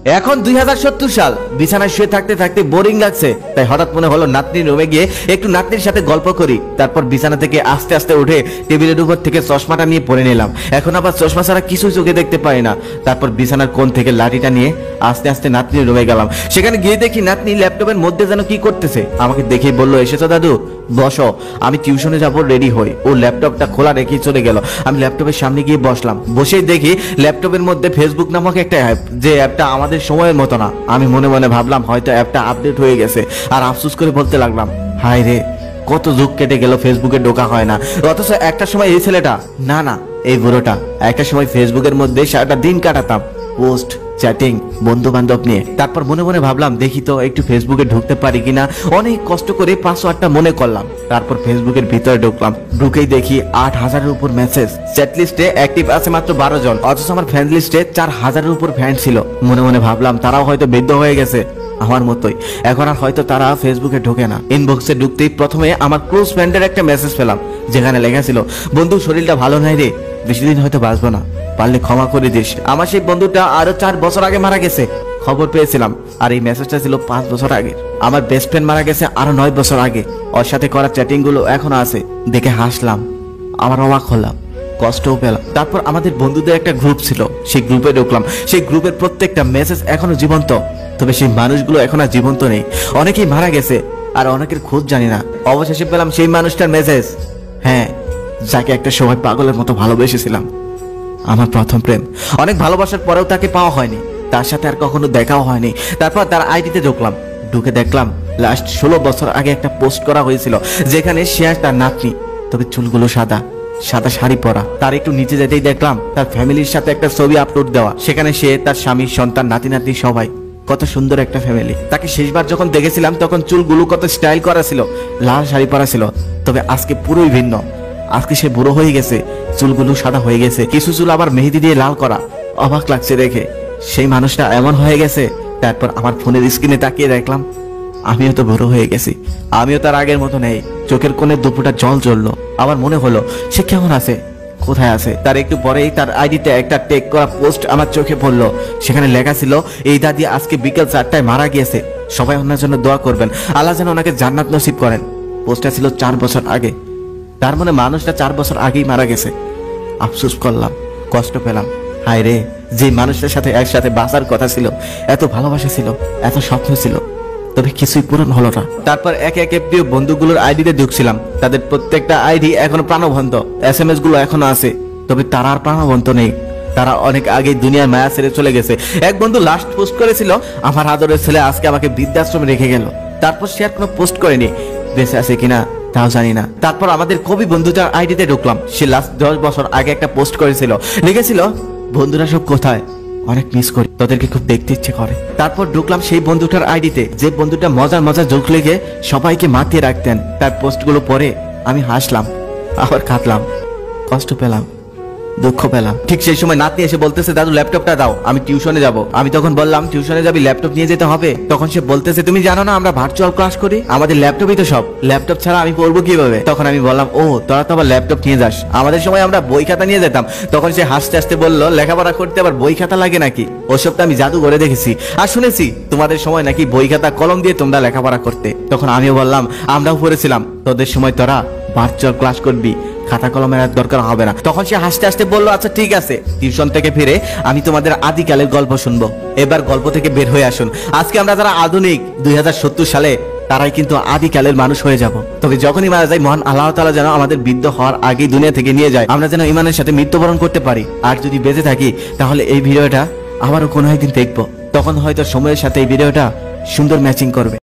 এখন 2070 সাল। বিছানায় শুয়ে থাকতে থাকতে বোরিং লাগছে, তাই হঠাৎ মনে হলো নাতনির রুমে গিয়ে একটু নাতনির সাথে গল্প করি। তারপর বিছানা থেকে আস্তে আস্তে উঠে টেবিলের উপর থেকে চশমাটা নিয়ে পরে নিলাম। এখন আবার চশমা ছাড়া কিছু চোখে দেখতে পাই না। তারপর বিছানার কোণ থেকে লাঠিটা নিয়ে আস্তে আস্তে নাতনির রুমে গেলাম। সেখানে গিয়ে দেখি নাতনি ল্যাপটপের মধ্যে যেন কি করতেছে। আমাকে দেখেই বললো, এসেছো দাদু, বসো, আমি টিউশনে যাব, রেডি হই। ও ল্যাপটপটা খোলা রেখেই চলে গেল। আমি ল্যাপটপের সামনে গিয়ে বসলাম। বসেই দেখি ল্যাপটপের মধ্যে ফেসবুক নামক একটা অ্যাপ, যে অ্যাপটা আমাদের সময়ের মতো না। আমি মনে মনে ভাবলাম হয়তো অ্যাপটা আপডেট হয়ে গেছে, আর আফসোস করে বলতে লাগলাম, হায় রে, কত যুগ কেটে গেল, ফেসবুকে ঢোকা হয় না। অথচ একটা সময় এই ছেলেটা, না না এই বুড়োটা, একটা সময় ফেসবুকের মধ্যে সারাটা দিন কাটাতাম, পোস্ট, চ্যাটিং, বন্ধু বান্ধব নিয়ে। তারপর মনে মনে ভাবলাম দেখি তো একটু ফেসবুকে ঢুকতে পারি কিনা। অনেক কষ্ট করে পাসওয়ার্ডটা মনে করলাম। তারপর ফেসবুকের ভিতরে ঢুকলাম। ঢুকেই দেখি 8000-এর উপর মেসেজ। চ্যাট লিস্টে অ্যাক্টিভ আছে মাত্র 12 জন, অথচ আমার ফ্রেন্ড লিস্টে 4000-এর উপর ফ্রেন্ড ছিল। মনে মনে ভাবলাম তারাও হয়তো বৃদ্ধ হয়ে গেছে আমার মতোই, এখন আর হয়তো তারা ফেসবুকে ঢোকে না। ইনবক্সে ঢুকতেই প্রথমে আমার ক্লোজ ফ্রেন্ডের একটা মেসেজ পেলাম, যেখানে লেখা ছিল, বন্ধু শরীরটা ভালো নাই রে, বেশি দিন হয়তো বাঁচবো না, পারলে ক্ষমা করে দিস। আমার সেই বন্ধুটা আরো 4 বছর আগে মারা গেছে, খবর পেয়েছিলাম। আর এই মেসেজটা ছিল 5 বছর আগে। আমার বেস্ট ফ্রেন্ড মারা গেছে আরো 9 বছর আগে। ওর সাথে করা চ্যাটিং গুলো এখনো আছে। দেখে হাসলাম, আমার অবাক হলাম, কষ্টও পেলাম। তারপর আমাদের বন্ধুদের একটা গ্রুপ ছিল, সেই গ্রুপে ঢুকলাম। সেই গ্রুপের প্রত্যেকটা মেসেজ এখনো জীবন্ত, তবে সেই মানুষগুলো এখন আর জীবন্ত নেই। অনেকেই মারা গেছে, আর অনেকের খোঁজ জানি না। অবশেষে পেলাম সেই মানুষটার মেসেজ, হ্যাঁ, যাকে একটা সময় পাগলের মতো ভালোবেসেছিলাম, আমার প্রথম প্রেম। অনেক ভালোবাসার পরেও তাকে পাওয়া হয়নি, তার সাথে আর কখনো দেখাও হয়নি। তারপর তার আইডিতে ঢুকলাম। ঢুকে দেখলাম লাস্ট 16 বছর আগে একটা পোস্ট করা হয়েছিল, যেখানে সে আর তার নাতনি, তবে চুলগুলো সাদা, সাদা শাড়ি পরা। তার একটু নিচে যেতেই দেখলাম তার ফ্যামিলির সাথে একটা ছবি আপলোড দেওয়া, সেখানে সে, তার স্বামী, সন্তান, নাতি নাতনি সবাই। কত সুন্দর একটা ফ্যামিলি। তাকে শেষবার যখন দেখেছিলাম তখন চুলগুলো কত স্টাইল করা ছিল, লাল শাড়ি পরা ছিল। তবে আজকে পুরোই ভিন্ন। আজকে সে বুড়ো হয়ে গেছে, চুলগুলো সাদা হয়ে গেছে, কিছু চুল আবার মেহেদি দিয়ে লাল করা। অবাক লাগছে দেখে, সেই মানুষটা এমন হয়ে গেছে। তারপর আমার ফোনের স্ক্রিনে তাকিয়ে দেখলাম আমিও তো বুড়ো হয়ে গেছি, আমিও তার আগের মতো নেই। চোখের কোণে দুপুরটা জল জ্বললো। আমার মনে হলো সে কেমন আছে, কোথায় আছে। তার একটু পরেই তার আইডিতে একটা টেক করা পোস্ট আমার চোখে পড়লো। সেখানে লেখা ছিল, এই দাদি আজকে বিকেল 4টায় মারা গিয়েছে, সবাই ওনার জন্য দোয়া করবেন, আল্লাহ যেন ওনাকে জান্নাত নসিব করেন। পোস্টটা ছিল 4 বছর আগে। তার মানে মানুষটা 4 বছর আগেই মারা গেছে। আফসোস করলাম, কষ্ট পেলাম। হায় রে, যে মানুষটার সাথে একসাথে বাঁচার কথা ছিল, এত ভালোবাসা ছিল, এত স্বপ্ন ছিল, তবে কিছুই পূরণ হলো না। তারপর একে একে প্রিয় বন্ধুগুলোর আইডিতে ঢুকছিলাম। তাদের প্রত্যেকটা আইডি এখনো প্রাণবন্ত, SMS গুলো এখনো আছে, তবে তারা আর প্রাণবন্ত নেই। তারা অনেক আগেই দুনিয়ার মায়া ছেড়ে চলে গেছে। এক বন্ধু লাস্ট পোস্ট করেছিল, আমার আদরের ছেলে আজকে আমাকে বৃদ্ধাশ্রমে রেখে গেল। তারপর সে আর কোনো পোস্ট করেনি, বেঁচে আছে কিনা তাও জানি না। তারপর আমাদের কবি বন্ধুটার আইডিতে ঢুকলাম। সে লাস্ট 10 বছর আগে একটা পোস্ট করেছিল, লিখেছিল, বন্ধুরা সব কোথায়, অনেক মিস করি, তোদেরকে খুব দেখতে ইচ্ছে করে। তারপর ঢুকলাম সেই বন্ধুটার আইডিতে, যে বন্ধুটা মজার মজার জোক লিখে সবাইকে মাতিয়ে রাখতেন। তার পোস্টগুলো পড়ে আমি হাসলাম, আবার কাঁদলাম, কষ্ট পেলাম, দুঃখ পেলাম। ঠিক সেই সময় নাতনি এসে বলতেছে, দাদু ল্যাপটপটা দাও, আমি টিউশনে যাব। আমি তখন বললাম, টিউশনে যাবি, ল্যাপটপ নিয়ে যেতে হবে। তখন সে বলতেছে, তুমি জানো না আমরা ভার্চুয়াল ক্লাস করি, আমাদের ল্যাপটপই তো সব, ল্যাপটপ ছাড়া আমি পড়বো কিভাবে। তখন আমি বললাম, ও তোরা তো আবার ল্যাপটপ নিয়ে যাস, আমাদের সময় আমরা বই খাতা নিয়ে যেতাম। তখন সে হাসতে হাসতে বললো, লেখাপড়া করতে আবার বই খাতা লাগে নাকি, ওসব তো আমি জাদু করে দেখেছি, আর শুনেছি তোমাদের সময় নাকি বই খাতা কলম দিয়ে তোমরা লেখাপড়া করতে। তখন আমিও বললাম, আমরাও পড়েছিলাম, তোদের সময় তোরা ভার্চুয়াল ক্লাস করবি, খাতা কলমের আর দরকার হবে না। তখন সে হাসতে হাসতে বললো, আচ্ছা ঠিক আছে, টিউশন থেকে ফিরে আমি তোমাদের আদিকালের গল্প শুনবো। এবার গল্প থেকে বের হয়ে আসুন। আজকে আমরা যারা আধুনিক 2070 সালে, তারাই কিন্তু আদিকালের মানুষ হয়ে যাব। তবে যখনই মারা যায়, মহান আল্লাহ তাআলা যেন আমাদের বৃদ্ধ হওয়ার আগেই দুনিয়া থেকে নিয়ে যায়, আমরা যেন ঈমানের সাথে মৃত্যুবরণ করতে পারি। আর যদি বেঁচে থাকি, তাহলে এই ভিডিওটা আবারও কোনো একদিন দেখবো। তখন হয়তো সময়ের সাথে এই ভিডিওটা সুন্দর ম্যাচিং করবে।